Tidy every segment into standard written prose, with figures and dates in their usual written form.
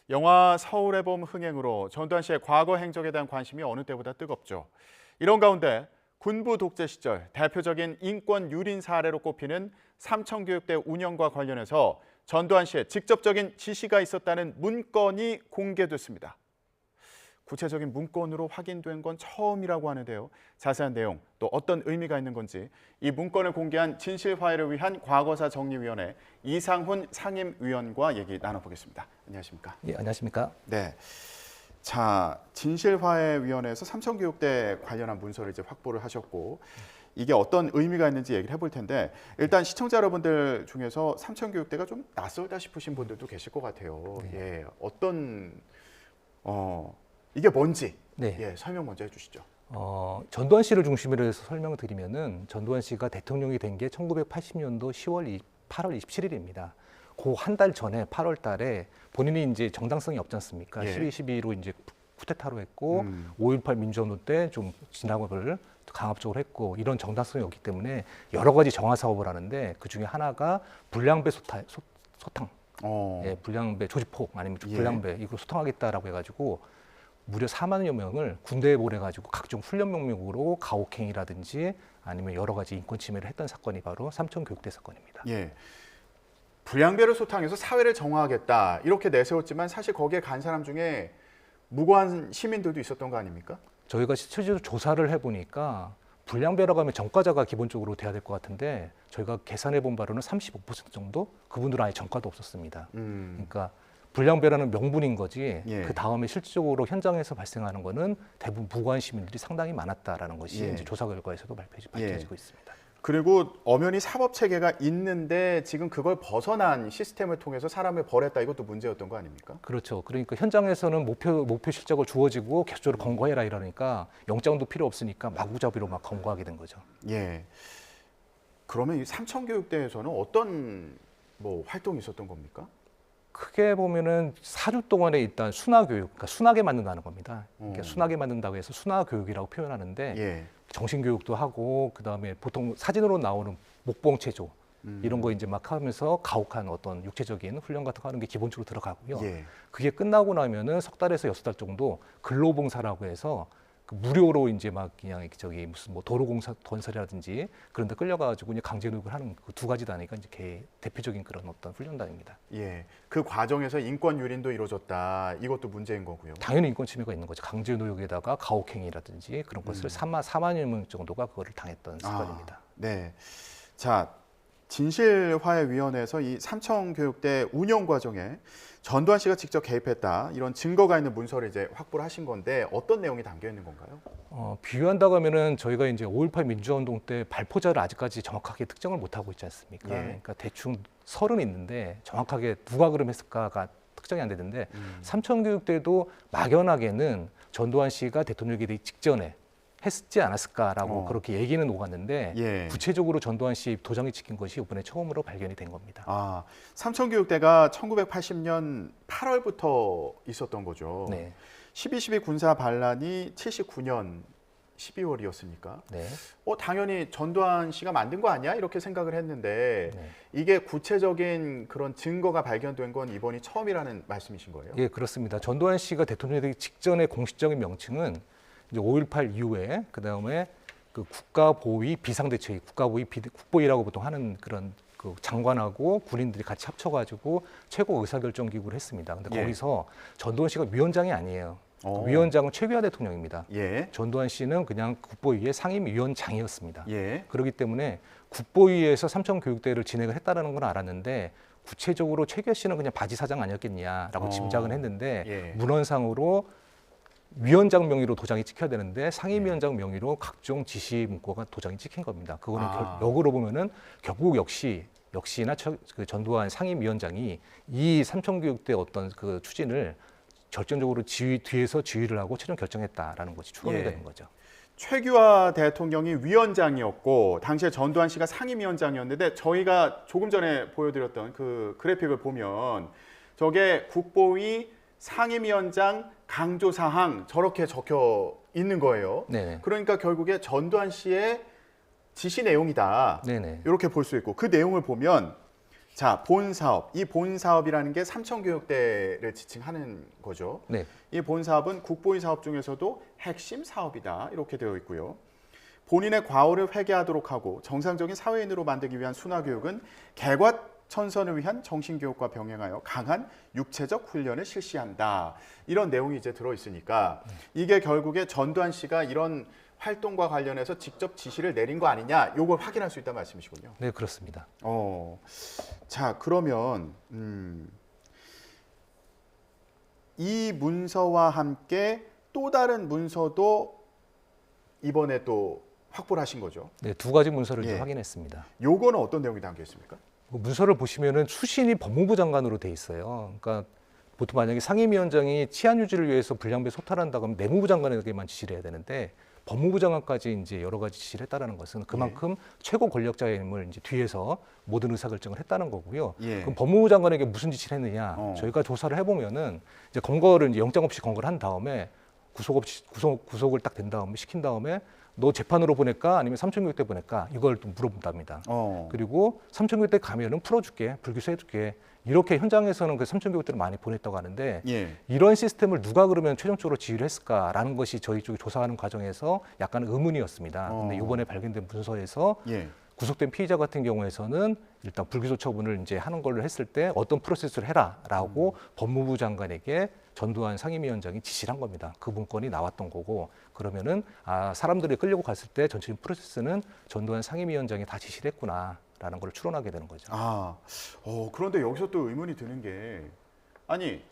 영화 서울의 봄 흥행으로 전두환 씨의 과거 행적에 대한 관심이 어느 때보다 뜨겁죠. 이런 가운데 군부 독재 시절 대표적인 인권 유린 사례로 꼽히는 삼청교육대 운영과 관련해서 전두환 씨의 직접적인 지시가 있었다는 문건이 공개됐습니다. 구체적인 문건으로 확인된 건 처음이라고 하는데요. 자세한 내용, 또 어떤 의미가 있는 건지 이 문건을 공개한 진실화해를 위한 과거사정리위원회 이상훈 상임위원과 얘기 나눠보겠습니다. 안녕하십니까? 예, 안녕하십니까? 네. 자, 진실화해위원회에서 삼청교육대 관련한 문서를 이제 확보를 하셨고 이게 어떤 의미가 있는지 얘기를 해볼 텐데 일단 시청자 여러분들 중에서 삼청교육대가 좀 낯설다 싶으신 분들도 계실 것 같아요. 네. 예, 어떤 이게 뭔지 네. 설명 먼저 해주시죠. 전두환 씨를 중심으로 해서 설명을 드리면은 전두환 씨가 대통령이 된 게 1980년도 8월 27일입니다. 그 한 달 전에 8월 달에 본인이 이제 정당성이 없지 않습니까? 예. 12.12로 이제 쿠데타로 했고 5.18 민주운동 때 좀 진압을 강압적으로 했고 이런 정당성이 없기 때문에 여러 가지 정화 사업을 하는데 그 중에 하나가 불량배 소탕, 예, 불량배 조직폭 아니면 불량배 이걸 소탕하겠다라고 해가지고 무려 4만여 명을 군대에 보내가지고 각종 훈련 명목으로 가혹행위라든지 아니면 여러 가지 인권 침해를 했던 사건이 바로 삼청교육대 사건입니다. 예. 불량배를 소탕해서 사회를 정화하겠다 이렇게 내세웠지만 사실 거기에 간 사람 중에 무고한 시민들도 있었던 거 아닙니까? 저희가 실제로 조사를 해보니까 불량배라고 하면 전과자가 기본적으로 돼야 될 것 같은데 저희가 계산해 본 바로는 35% 정도 그분들은 아예 전과도 없었습니다. 그러니까 불량배라는 명분인 거지 예. 그 다음에 실질적으로 현장에서 발생하는 거는 대부분 무고한 시민들이 상당히 많았다라는 것이 예. 이제 조사 결과에서도 밝혀지고 있습니다. 그리고 엄연히 사법 체계가 있는데 지금 그걸 벗어난 시스템을 통해서 사람을 벌했다 이것도 문제였던 거 아닙니까? 그렇죠. 그러니까 현장에서는 목표 실적을 주어지고 계속적으로 검거해라 이러니까 영장도 필요 없으니까 마구잡이로 막 검거하게 된 거죠. 예. 그러면 이 삼청교육대에서는 어떤 활동이 있었던 겁니까? 크게 보면은 4주 동안에 일단 순화교육, 그러니까 순하게 만든다는 겁니다. 그러니까 순하게 만든다고 해서 순화교육이라고 표현하는데 예. 정신교육도 하고 그다음에 보통 사진으로 나오는 목봉 체조 이런 거 이제 막 하면서 가혹한 어떤 육체적인 훈련 같은 거 하는 게 기본적으로 들어가고요. 예. 그게 끝나고 나면은 석 달에서 6달 정도 근로봉사라고 해서 그 무료로 이제 막 그냥 무슨 도로공사 건설이라든지 그런 데 끌려가지고 이제 강제노역을 하는 그 두 가지 단위가 이제 대표적인 그런 어떤 훈련단입니다. 예. 그 과정에서 인권 유린도 이루어졌다. 이것도 문제인 거고요. 당연히 인권 침해가 있는 거죠. 강제노역에다가 가혹행위라든지 그런 것을 4만여 명 정도가 그거를 당했던 사건입니다. 네. 자, 진실화해위원회에서 이 삼청교육대 운영 과정에 전두환 씨가 직접 개입했다 이런 증거가 있는 문서를 이제 확보를 하신 건데 어떤 내용이 담겨 있는 건가요? 비유한다고 하면은 저희가 이제 5.18 민주화운동 때 발포자를 아직까지 정확하게 특정을 못 하고 있지 않습니까? 예. 그러니까 대충 30 있는데 정확하게 누가 그럼 했을까가 특정이 안 되는데 삼청교육대도 막연하게는 전두환 씨가 대통령이 되기 직전에 했지 않았을까라고 그렇게 얘기는 오갔는데 예. 구체적으로 전두환 씨 도장이 찍힌 것이 이번에 처음으로 발견이 된 겁니다. 삼청교육대가 1980년 8월부터 있었던 거죠. 네. 12.12 군사 반란이 79년 12월이었으니까 네. 당연히 전두환 씨가 만든 거 아니야? 이렇게 생각을 했는데 네. 이게 구체적인 그런 증거가 발견된 건 이번이 처음이라는 말씀이신 거예요? 예, 그렇습니다. 전두환 씨가 대통령이 되기 직전의 공식적인 명칭은 이제 5.18 이후에 그다음에 그 국가보위 비상대책위, 국보위라고 보통 하는 그런 그 장관하고 군인들이 같이 합쳐가지고 최고 의사결정기구를 했습니다. 근데 예. 거기서 전두환 씨가 위원장이 아니에요. 위원장은 최규하 대통령입니다. 예. 전두환 씨는 그냥 국보위의 상임위원장이었습니다. 예. 그렇기 때문에 국보위에서 삼청교육대를 진행을 했다는 건 알았는데 구체적으로 최규하 씨는 그냥 바지 사장 아니었겠냐라고 짐작은 했는데 예. 문헌상으로 위원장 명의로 도장이 찍혀야 되는데 상임위원장 명의로 각종 지시 문구가 도장이 찍힌 겁니다. 그거는 역으로 보면은 결국 역시나 그 전두환 상임위원장이 이 삼청교육대 어떤 그 추진을 결정적으로 뒤에서 지휘를 하고 최종 결정했다라는 것이 추론이 되는 거죠. 최규하 대통령이 위원장이었고 당시에 전두환 씨가 상임위원장이었는데 저희가 조금 전에 보여드렸던 그 그래픽을 보면 저게 국보위 상임위원장 강조사항 저렇게 적혀 있는 거예요. 네네. 그러니까 결국에 전두환 씨의 지시 내용이다. 네네. 이렇게 볼 수 있고 그 내용을 보면 자, 본사업. 이 본사업이라는 게 삼청교육대를 지칭하는 거죠. 네. 이 본사업은 국보위 사업 중에서도 핵심 사업이다. 이렇게 되어 있고요. 본인의 과오를 회개하도록 하고 정상적인 사회인으로 만들기 위한 순화교육은 개과천선을 위한 정신교육과 병행하여 강한 육체적 훈련을 실시한다. 이런 내용이 이제 들어있으니까 이게 결국에 전두환 씨가 이런 활동과 관련해서 직접 지시를 내린 거 아니냐, 요걸 확인할 수 있다는 말씀이시군요. 네, 그렇습니다. 자, 그러면 이 문서와 함께 또 다른 문서도 이번에 또 확보를 하신 거죠. 네, 두 가지 문서를 이제 예. 확인했습니다. 요거는 어떤 내용이 담겨 있습니까? 그 문서를 보시면은 수신이 법무부 장관으로 돼 있어요. 그러니까 보통 만약에 상임위원장이 치안 유지를 위해서 불량배 소탈한다고 하면 내무부 장관에게만 지시를 해야 되는데 법무부 장관까지 이제 여러 가지 지시를 했다는 것은 그만큼 최고 권력자의 힘을 이제 뒤에서 모든 의사결정을 했다는 거고요. 예. 그럼 법무부 장관에게 무슨 지시를 했느냐? 저희가 조사를 해보면은 이제 검거를 이제 영장 없이 검거를 한 다음에 구속을 딱 된 다음에 시킨 다음에 너 재판으로 보낼까 아니면 삼청교육대 보낼까 이걸 또 물어본답니다. 그리고 삼청교육대 가면은 풀어줄게, 불기소해줄게. 이렇게 현장에서는 그 삼청교육대를 많이 보냈다고 하는데 예. 이런 시스템을 누가 그러면 최종적으로 지휘를 했을까라는 것이 저희 쪽이 조사하는 과정에서 약간 의문이었습니다. 근데 이번에 발견된 문서에서 예. 구속된 피의자 같은 경우에서는 일단 불기소 처분을 이제 하는 걸로 했을 때 어떤 프로세스를 해라라고 법무부 장관에게 전두환 상임위원장이 지시를 한 겁니다. 그 문건이 나왔던 거고 그러면은 사람들이 끌려고 갔을 때 전체적인 프로세스는 전두환 상임위원장이 다 지시를 했구나라는 걸 추론하게 되는 거죠. 그런데 여기서 또 의문이 드는 게 아니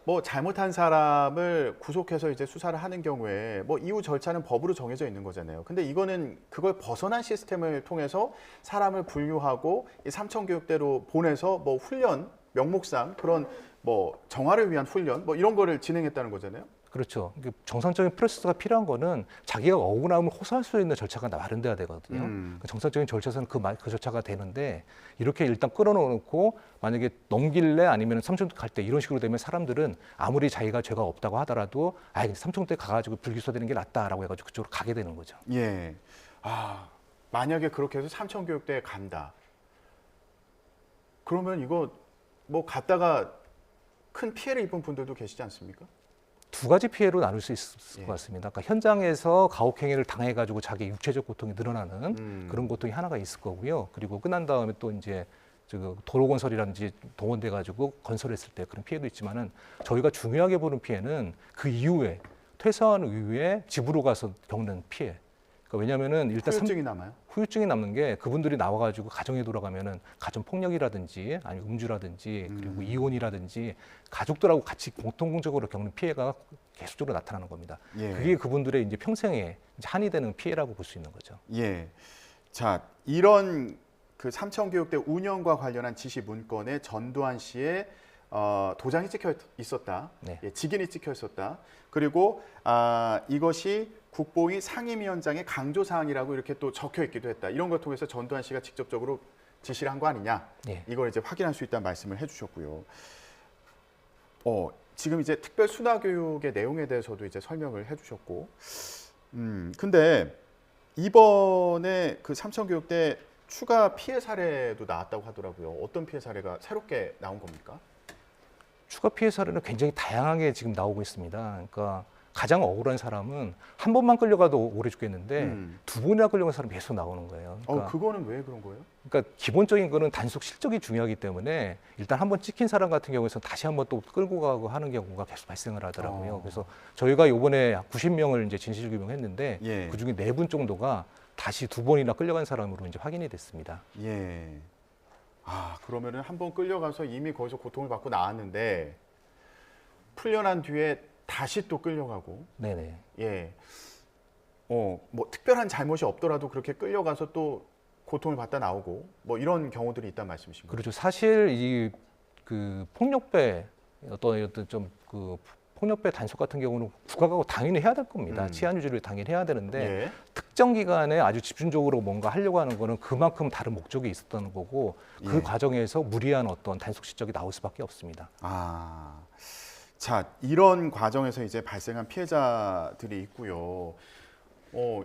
뭐 잘못한 사람을 구속해서 이제 수사를 하는 경우에 뭐 이후 절차는 법으로 정해져 있는 거잖아요. 근데 이거는 그걸 벗어난 시스템을 통해서 사람을 분류하고 이 삼청교육대로 보내서 뭐 훈련 명목상 그런 뭐 정화를 위한 훈련 뭐 이런 거를 진행했다는 거잖아요. 그렇죠. 정상적인 프로세스가 필요한 거는 자기가 억울함을 호소할 수 있는 절차가 마련돼야 되거든요. 정상적인 절차에서는 그 절차가 되는데 이렇게 일단 끌어놓고 만약에 넘길래 아니면 삼청대 갈 때 이런 식으로 되면 사람들은 아무리 자기가 죄가 없다고 하더라도 삼청대 가가지고 불기소되는 게 낫다라고 해가지고 그쪽으로 가게 되는 거죠. 예. 만약에 그렇게 해서 삼청교육대에 간다. 그러면 이거 뭐 갔다가 큰 피해를 입은 분들도 계시지 않습니까? 두 가지 피해로 나눌 수 있을 것 같습니다. 그러니까 현장에서 가혹행위를 당해가지고 자기 육체적 고통이 늘어나는 그런 고통이 하나가 있을 거고요. 그리고 끝난 다음에 또 이제 도로 건설이라든지 동원돼 가지고 건설했을 때 그런 피해도 있지만은 저희가 중요하게 보는 피해는 그 이후에 퇴사한 이후에 집으로 가서 겪는 피해. 그러니까 왜냐하면은 일단 후유증이 남아요. 후유증이 남는 게 그분들이 나와가지고 가정에 돌아가면은 가정 폭력이라든지 아니면 음주라든지 그리고 이혼이라든지 가족들하고 같이 공통적으로 겪는 피해가 계속적으로 나타나는 겁니다. 예. 그게 그분들의 이제 평생에 이제 한이 되는 피해라고 볼 수 있는 거죠. 예. 자, 이런 그 삼청교육대 운영과 관련한 지시 문건에 전두환 씨의 도장이 찍혀 있었다. 네. 예, 직인이 찍혀 있었다. 그리고 이것이 국보위 상임위원장의 강조 사항이라고 이렇게 또 적혀 있기도 했다. 이런 걸 통해서 전두환 씨가 직접적으로 지시를 한 거 아니냐? 네. 이걸 이제 확인할 수 있다는 말씀을 해주셨고요. 지금 이제 특별 순화 교육의 내용에 대해서도 이제 설명을 해주셨고, 근데 이번에 그 삼청교육대 추가 피해 사례도 나왔다고 하더라고요. 어떤 피해 사례가 새롭게 나온 겁니까? 추가 피해 사례는 굉장히 다양하게 지금 나오고 있습니다. 그러니까 가장 억울한 사람은 한 번만 끌려가도 오래 죽겠는데 두 번이나 끌려간 사람이 계속 나오는 거예요. 그러니까, 그거는 왜 그런 거예요? 그러니까 기본적인 거는 단속 실적이 중요하기 때문에 일단 한 번 찍힌 사람 같은 경우에는 다시 한 번 또 끌고 가고 하는 경우가 계속 발생을 하더라고요. 그래서 저희가 이번에 90명을 이제 진실 규명했는데 예. 그 중에 4분 정도가 다시 2번이나 끌려간 사람으로 이제 확인이 됐습니다. 예. 그러면은 한 번 끌려가서 이미 거기서 고통을 받고 나왔는데 풀려난 뒤에 다시 또 끌려가고. 네네. 예. 뭐 특별한 잘못이 없더라도 그렇게 끌려가서 또 고통을 받다 나오고 뭐 이런 경우들이 있다는 말씀이신가요? 그렇죠. 사실 이 그 폭력배 어떤 좀 그 폭력배 단속 같은 경우는 국가가 당연히 해야 될 겁니다. 치안 유지를 당연히 해야 되는데 예. 특정 기간에 아주 집중적으로 뭔가 하려고 하는 거는 그만큼 다른 목적이 있었던 거고 그 예. 과정에서 무리한 어떤 단속 실적이 나올 수밖에 없습니다. 자, 이런 과정에서 이제 발생한 피해자들이 있고요.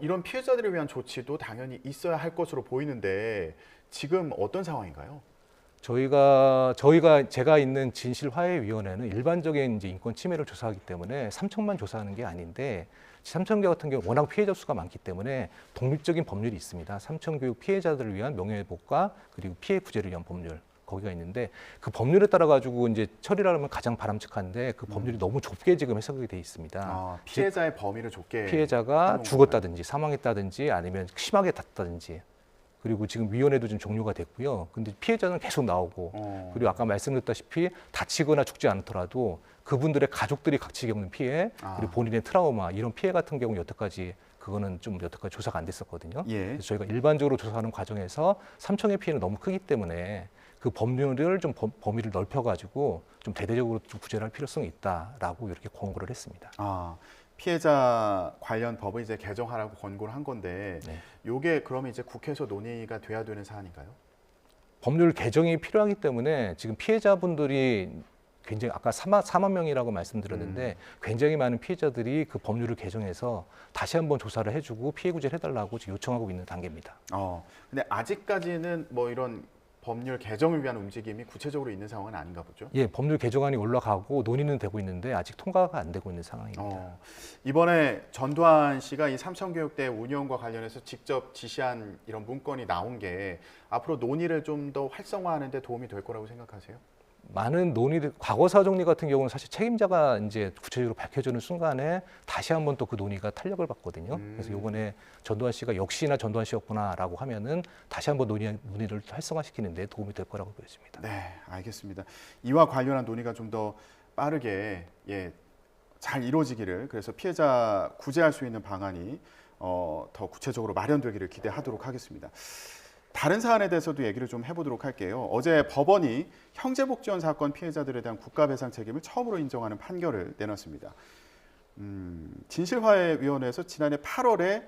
이런 피해자들을 위한 조치도 당연히 있어야 할 것으로 보이는데 지금 어떤 상황인가요? 제가 있는 진실화해위원회는 일반적인 이제 인권 침해를 조사하기 때문에 삼청만 조사하는 게 아닌데 삼청교 같은 경우 워낙 피해자 수가 많기 때문에 독립적인 법률이 있습니다. 삼청교육 피해자들을 위한 명예회복과 그리고 피해 구제를 위한 법률 거기가 있는데 그 법률에 따라 가지고 이제 처리를 하면 가장 바람직한데 그 법률이 너무 좁게 지금 해석이 돼 있습니다. 피해자의 범위를 좁게 피해자가 죽었다든지 사망했다든지 아니면 심하게 다쳤다든지 그리고 지금 위원회도 좀 종료가 됐고요. 근데 피해자는 계속 나오고 그리고 아까 말씀드렸다시피 다치거나 죽지 않더라도 그분들의 가족들이 각지 겪는 피해 그리고 본인의 트라우마 이런 피해 같은 경우 여태까지 조사가 안 됐었거든요. 그래서 저희가 일반적으로 조사하는 과정에서 삼청의 피해는 너무 크기 때문에 그 법률을 좀 범위를 넓혀가지고 좀 대대적으로 좀 구제를 할 필요성이 있다라고 이렇게 권고를 했습니다. 피해자 관련 법을 이제 개정하라고 권고를 한 건데, 요게 그러면 이제 국회에서 논의가 돼야 되는 사안인가요? 법률 개정이 필요하기 때문에 지금 피해자분들이 굉장히 아까 4만 명이라고 말씀드렸는데 굉장히 많은 피해자들이 그 법률을 개정해서 다시 한번 조사를 해주고 피해 구제를 해달라고 지금 요청하고 있는 단계입니다. 근데 아직까지는 뭐 이런 법률 개정을 위한 움직임이 구체적으로 있는 상황은 아닌가 보죠? 예, 법률 개정안이 올라가고 논의는 되고 있는데 아직 통과가 안 되고 있는 상황입니다. 이번에 전두환 씨가 이 삼청교육대 운영과 관련해서 직접 지시한 이런 문건이 나온 게 앞으로 논의를 좀 더 활성화하는 데 도움이 될 거라고 생각하세요? 많은 논의들, 과거사 정리 같은 경우는 사실 책임자가 이제 구체적으로 밝혀지는 순간에 다시 한번 또 그 논의가 탄력을 받거든요. 그래서 이번에 전두환 씨가 역시나 전두환 씨였구나라고 하면은 다시 한번 논의를 활성화시키는 데 도움이 될 거라고 보여집니다. 네, 알겠습니다. 이와 관련한 논의가 좀 더 빠르게 잘 이루어지기를, 그래서 피해자 구제할 수 있는 방안이 더 구체적으로 마련되기를 기대하도록 하겠습니다. 다른 사안에 대해서도 얘기를 좀 해보도록 할게요. 어제 법원이 형제복지원 사건 피해자들에 대한 국가배상 책임을 처음으로 인정하는 판결을 내놨습니다. 진실화해위원회에서 지난해 8월에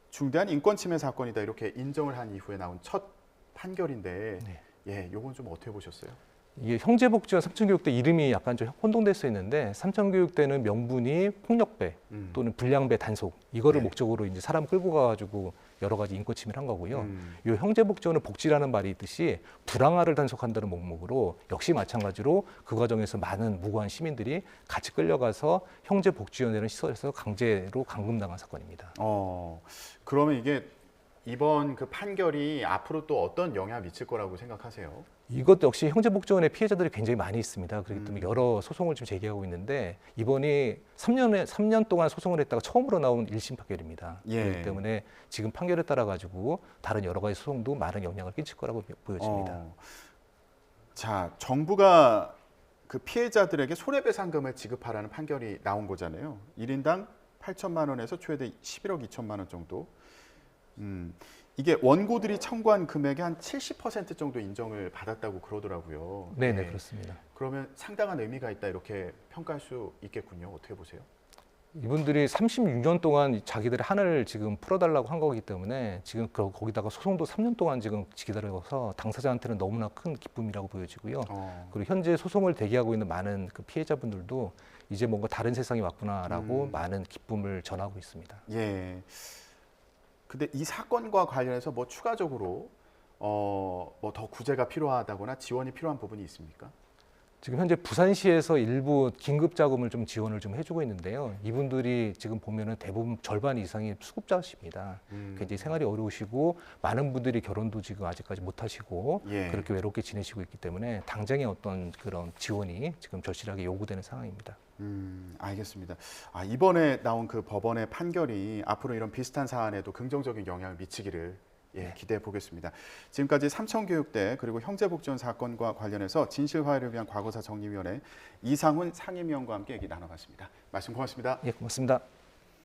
중대한 인권침해 사건이다 이렇게 인정을 한 이후에 나온 첫 판결인데, 요건 좀 어떻게 보셨어요? 이게 형제복지원 삼청교육대 이름이 약간 좀 혼동됐어 있는데 삼청교육대는 명분이 폭력배 또는 불량배 단속 이거를 목적으로 이제 사람 끌고 가가지고 여러 가지 인권 침해를 한 거고요. 이 형제복지원은 복지라는 말이 있듯이 불황아를 단속한다는 목록으로 역시 마찬가지로 그 과정에서 많은 무고한 시민들이 같이 끌려가서 형제복지원이라는 시설에서 강제로 감금당한 사건입니다. 그러면 이게 이번 그 판결이 앞으로 또 어떤 영향을 미칠 거라고 생각하세요? 이것도 역시 형제복지원의 피해자들이 굉장히 많이 있습니다. 그렇기 때문에 여러 소송을 지금 제기하고 있는데 이번이 3년 동안 소송을 했다가 처음으로 나온 1심 판결입니다. 그렇기 때문에 지금 판결에 따라 가지고 다른 여러 가지 소송도 많은 영향을 끼칠 거라고 보여집니다. 자, 정부가 그 피해자들에게 손해배상금을 지급하라는 판결이 나온 거잖아요. 1인당 8천만 원에서 최대 11억 2천만 원 정도. 이게 원고들이 청구한 금액의 한 70% 정도 인정을 받았다고 그러더라고요. 네, 그렇습니다. 그러면 상당한 의미가 있다 이렇게 평가할 수 있겠군요. 어떻게 보세요? 이분들이 36년 동안 자기들의 한을 지금 풀어달라고 한 거기 때문에 지금 거기다가 소송도 3년 동안 지금 기다려서 당사자한테는 너무나 큰 기쁨이라고 보여지고요. 그리고 현재 소송을 대기하고 있는 많은 그 피해자분들도 이제 뭔가 다른 세상이 왔구나라고 많은 기쁨을 전하고 있습니다. 근데 이 사건과 관련해서 뭐 추가적으로 뭐 더 구제가 필요하다거나 지원이 필요한 부분이 있습니까? 지금 현재 부산시에서 일부 긴급 자금을 좀 지원을 좀 해주고 있는데요. 이분들이 지금 보면은 대부분 절반 이상이 수급자십니다. 굉장히 생활이 어려우시고 많은 분들이 결혼도 지금 아직까지 못 하시고 그렇게 외롭게 지내시고 있기 때문에 당장의 어떤 그런 지원이 지금 절실하게 요구되는 상황입니다. 알겠습니다. 이번에 나온 그 법원의 판결이 앞으로 이런 비슷한 사안에도 긍정적인 영향을 미치기를 기대해 보겠습니다. 지금까지 삼청교육대 그리고 형제복지원 사건과 관련해서 진실화해를 위한 과거사 정리위원회 이상훈 상임위원과 함께 얘기 나눠봤습니다. 말씀 고맙습니다. 고맙습니다.